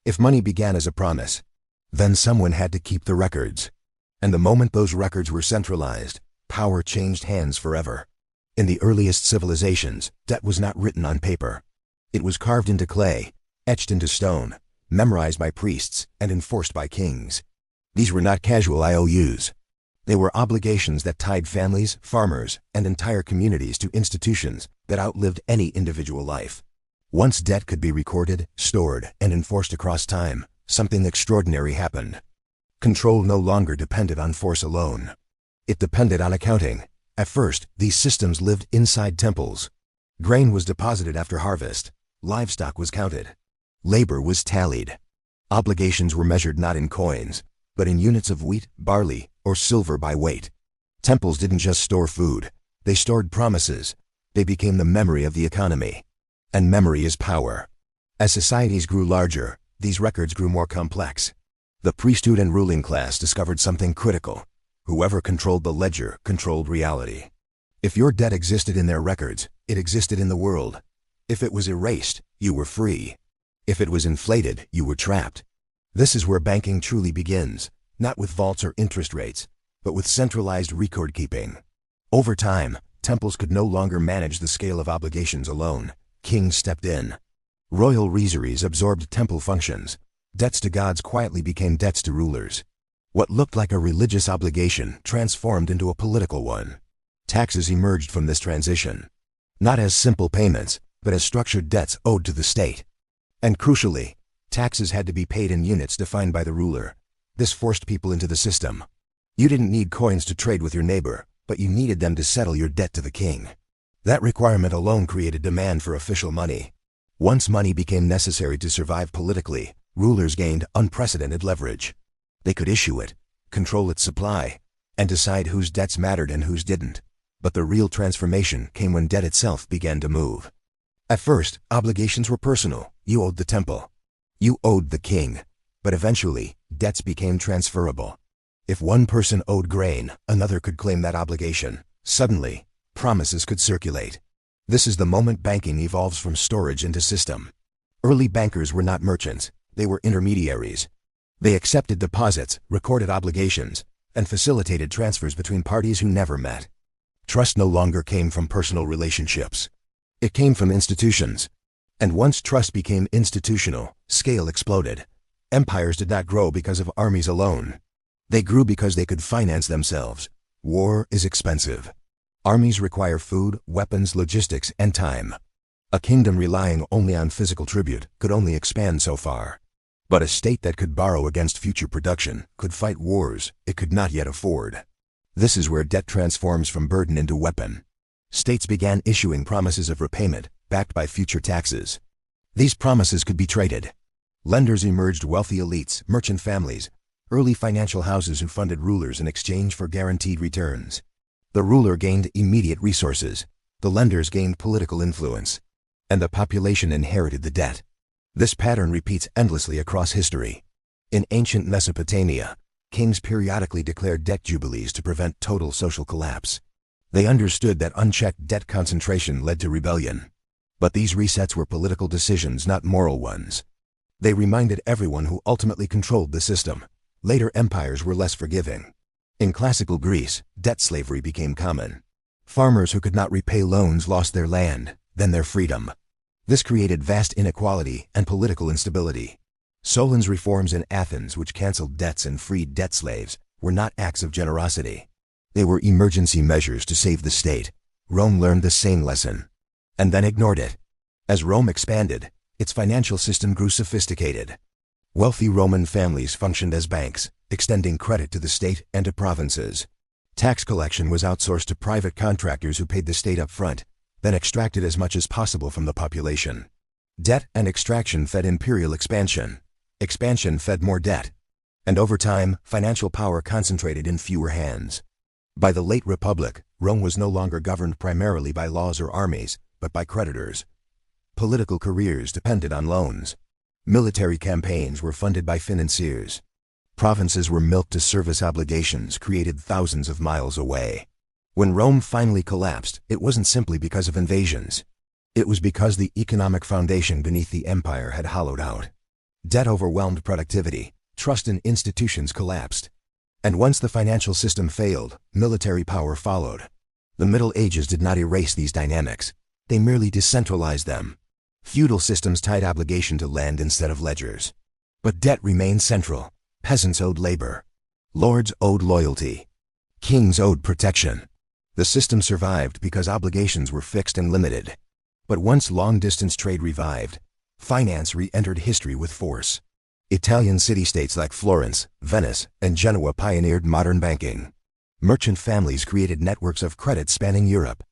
If money began as a promise, then someone had to keep the records. And the moment those records were centralized, power changed hands forever. In the earliest civilizations, debt was not written on paper. It was carved into clay, etched into stone, memorized by priests, and enforced by kings. These were not casual IOUs. They were obligations that tied families, farmers, and entire communities to institutions that outlived any individual life. Once debt could be recorded, stored, and enforced across time, something extraordinary happened. Control no longer depended on force alone. It depended on accounting. At first, these systems lived inside temples. Grain was deposited after harvest. Livestock was counted. Labor was tallied. Obligations were measured not in coins, but in units of wheat, barley, or silver by weight. Temples didn't just store food. They stored promises. They became the memory of the economy. And memory is power. As societies grew larger, these records grew more complex. The priesthood and ruling class discovered something critical. Whoever controlled the ledger controlled reality. If your debt existed in their records, it existed in the world. If it was erased, you were free. If it was inflated, you were trapped. This is where banking truly begins, not with vaults or interest rates, but with centralized record-keeping. Over time, temples could no longer manage the scale of obligations alone. Kings stepped in. Royal treasuries absorbed temple functions. Debts to gods quietly became debts to rulers. What looked like a religious obligation transformed into a political one. Taxes emerged from this transition, not as simple payments, but as structured debts owed to the state. And crucially, taxes had to be paid in units defined by the ruler. This forced people into the system. You didn't need coins to trade with your neighbor, but you needed them to settle your debt to the king. That requirement alone created demand for official money. Once money became necessary to survive politically, rulers gained unprecedented leverage. They could issue it, control its supply, and decide whose debts mattered and whose didn't. But the real transformation came when debt itself began to move. At first, obligations were personal. You owed the temple. You owed the king. But eventually, debts became transferable. If one person owed grain, another could claim that obligation. Suddenly, promises could circulate. This is the moment banking evolves from storage into system. Early bankers were not merchants. They were intermediaries. They accepted deposits, recorded obligations, and facilitated transfers between parties who never met. Trust no longer came from personal relationships. It came from institutions. And once trust became institutional, scale exploded. Empires did not grow because of armies alone. They grew because they could finance themselves. War is expensive. Armies require food, weapons, logistics, and time. A kingdom relying only on physical tribute could only expand so far. But a state that could borrow against future production could fight wars it could not yet afford. This is where debt transforms from burden into weapon. States began issuing promises of repayment, backed by future taxes. These promises could be traded. Lenders emerged: wealthy elites, merchant families, early financial houses who funded rulers in exchange for guaranteed returns. The ruler gained immediate resources, the lenders gained political influence, and the population inherited the debt. This pattern repeats endlessly across history. In ancient Mesopotamia, kings periodically declared debt jubilees to prevent total social collapse. They understood that unchecked debt concentration led to rebellion. But these resets were political decisions, not moral ones. They reminded everyone who ultimately controlled the system. Later empires were less forgiving. In classical Greece, debt slavery became common. Farmers who could not repay loans lost their land, then their freedom. This created vast inequality and political instability. Solon's reforms in Athens, which canceled debts and freed debt slaves, were not acts of generosity. They were emergency measures to save the state. Rome learned the same lesson, and then ignored it. As Rome expanded, its financial system grew sophisticated. Wealthy Roman families functioned as banks, extending credit to the state and to provinces. Tax collection was outsourced to private contractors who paid the state up front, then extracted as much as possible from the population. Debt and extraction fed imperial expansion. Expansion fed more debt. And over time, financial power concentrated in fewer hands. By the late Republic, Rome was no longer governed primarily by laws or armies, but by creditors. Political careers depended on loans. Military campaigns were funded by financiers. Provinces were milked to service obligations created thousands of miles away. When Rome finally collapsed, it wasn't simply because of invasions. It was because the economic foundation beneath the empire had hollowed out. Debt overwhelmed productivity, trust in institutions collapsed. And once the financial system failed, military power followed. The Middle Ages did not erase these dynamics. They merely decentralized them. Feudal systems tied obligation to land instead of ledgers. But debt remained central. Peasants owed labor. Lords owed loyalty. Kings owed protection. The system survived because obligations were fixed and limited. But once long-distance trade revived, finance re-entered history with force. Italian city-states like Florence, Venice, and Genoa pioneered modern banking. Merchant families created networks of credit spanning Europe.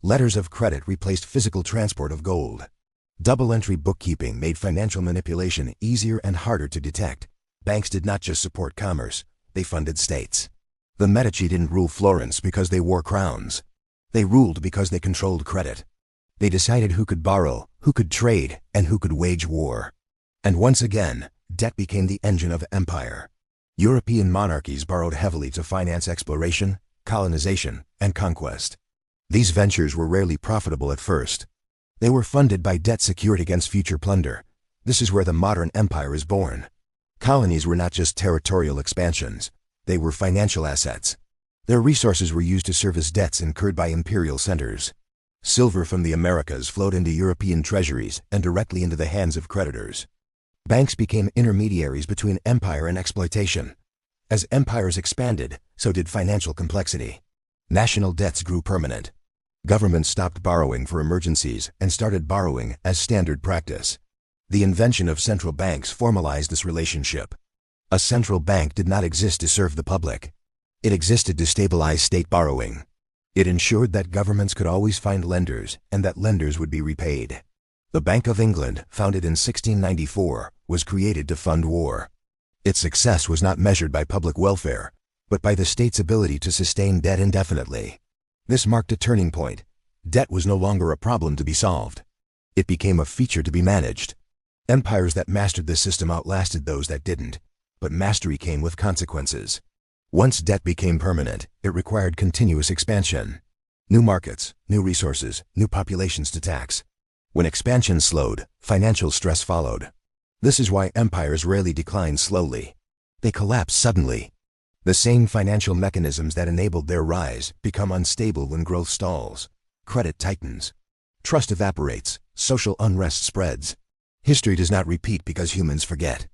Letters of credit replaced physical transport of gold. Double-entry bookkeeping made financial manipulation easier and harder to detect. Banks did not just support commerce, they funded states. The Medici didn't rule Florence because they wore crowns. They ruled because they controlled credit. They decided who could borrow, who could trade, and who could wage war. And once again, debt became the engine of empire. European monarchies borrowed heavily to finance exploration, colonization, and conquest. These ventures were rarely profitable at first. They were funded by debt secured against future plunder. This is where the modern empire is born. Colonies were not just territorial expansions. They were financial assets. Their resources were used to service debts incurred by imperial centers. Silver from the Americas flowed into European treasuries and directly into the hands of creditors. Banks became intermediaries between empire and exploitation. As empires expanded, so did financial complexity. National debts grew permanent. Governments stopped borrowing for emergencies and started borrowing as standard practice. The invention of central banks formalized this relationship. A central bank did not exist to serve the public. It existed to stabilize state borrowing. It ensured that governments could always find lenders and that lenders would be repaid. The Bank of England, founded in 1694, was created to fund war. Its success was not measured by public welfare, but by the state's ability to sustain debt indefinitely. This marked a turning point. Debt was no longer a problem to be solved. It became a feature to be managed. Empires that mastered this system outlasted those that didn't, but mastery came with consequences. Once debt became permanent, it required continuous expansion. New markets, new resources, new populations to tax. When expansion slowed, financial stress followed. This is why empires rarely decline slowly. They collapse suddenly. The same financial mechanisms that enabled their rise become unstable when growth stalls. Credit tightens. Trust evaporates. Social unrest spreads. History does not repeat because humans forget.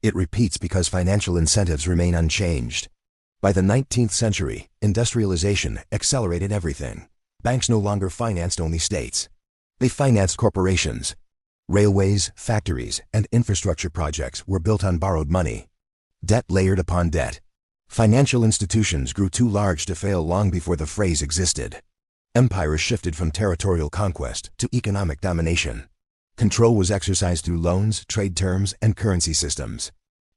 It repeats because financial incentives remain unchanged. By the 19th century, industrialization accelerated everything. Banks no longer financed only states. They financed corporations. Railways, factories, and infrastructure projects were built on borrowed money. Debt layered upon debt. Financial institutions grew too large to fail long before the phrase existed. Empires shifted from territorial conquest to economic domination. Control was exercised through loans, trade terms, and currency systems.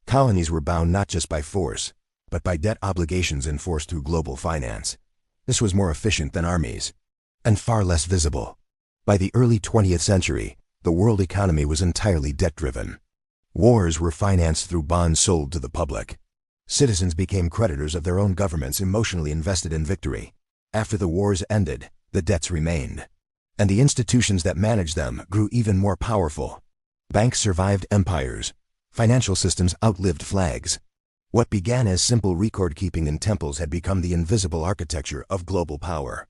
Colonies were bound not just by force, but by debt obligations enforced through global finance. This was more efficient than armies, and far less visible. By the early 20th century, the world economy was entirely debt-driven. Wars were financed through bonds sold to the public. Citizens became creditors of their own governments emotionally invested in victory. After the wars ended, the debts remained. And the institutions that managed them grew even more powerful. Banks survived empires. Financial systems outlived flags. What began as simple record-keeping in temples had become the invisible architecture of global power.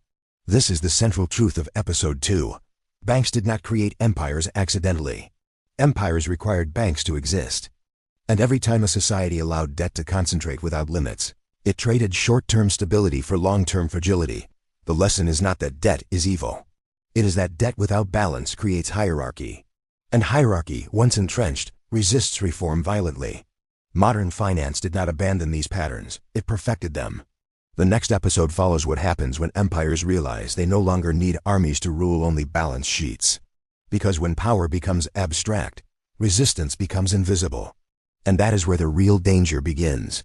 This is the central truth of Episode 2. Banks did not create empires accidentally. Empires required banks to exist. And every time a society allowed debt to concentrate without limits, it traded short-term stability for long-term fragility. The lesson is not that debt is evil. It is that debt without balance creates hierarchy. And hierarchy, once entrenched, resists reform violently. Modern finance did not abandon these patterns, it perfected them. The next episode follows what happens when empires realize they no longer need armies to rule only balance sheets. Because when power becomes abstract, resistance becomes invisible. And that is where the real danger begins.